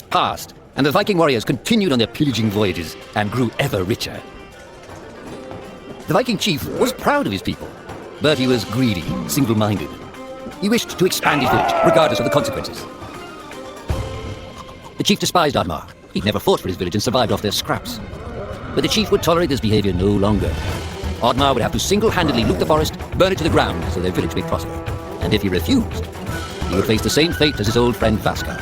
passed, and the Viking warriors continued on their pillaging voyages and grew ever richer. The Viking chief was proud of his people, but he was greedy, single-minded. He wished to expand his village, regardless of the consequences. The chief despised Oddmar. He'd never fought for his village and survived off their scraps. But the chief would tolerate this behavior no longer. Oddmar would have to single-handedly loot the forest, burn it to the ground so their village may prosper. And if he refused, he would face the same fate as his old friend Vaskar.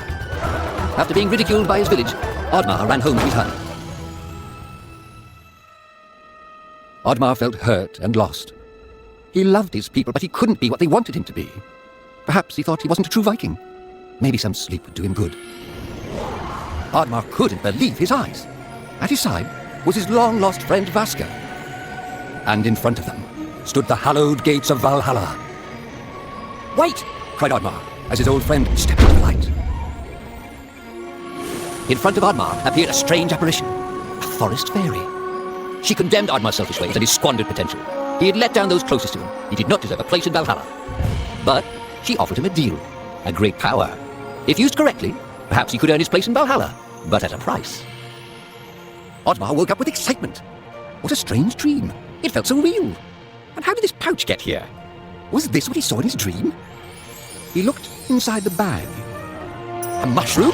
After being ridiculed by his village, Oddmar ran home to his hut. Oddmar felt hurt and lost. He loved his people, but he couldn't be what they wanted him to be. Perhaps he thought he wasn't a true Viking. Maybe some sleep would do him good. Oddmar couldn't believe his eyes. At his side was his long-lost friend Vaskar. And in front of them stood the hallowed gates of Valhalla. "Wait!" cried Oddmar, as his old friend stepped into the light. In front of Oddmar appeared a strange apparition, a forest fairy. She condemned Oddmar's selfish ways and his squandered potential. He had let down those closest to him. He did not deserve a place in Valhalla. But she offered him a deal, a great power. If used correctly, perhaps he could earn his place in Valhalla, but at a price. Oddmar woke up with excitement. What a strange dream. It felt so real. And how did this pouch get here? Was this what he saw in his dream? He looked inside the bag. A mushroom?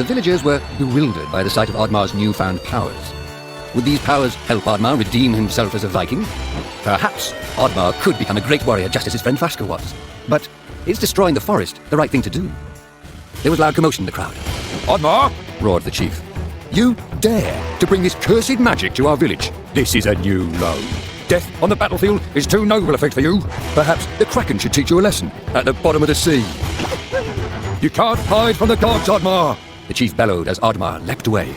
The villagers were bewildered by the sight of Oddmar's newfound powers. Would these powers help Oddmar redeem himself as a Viking? Perhaps Oddmar could become a great warrior just as his friend Vaska was. But is destroying the forest the right thing to do? There was loud commotion in the crowd. Oddmar! Roared the chief. You dare to bring this cursed magic to our village? This is a new low. Death on the battlefield is too noble a fate for you. Perhaps the Kraken should teach you a lesson at the bottom of the sea. You can't hide from the gods, Oddmar! The chief bellowed as Oddmar leapt away.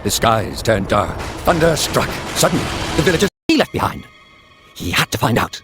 The skies turned dark. Thunder struck. Suddenly, the villagers he left behind. He had to find out.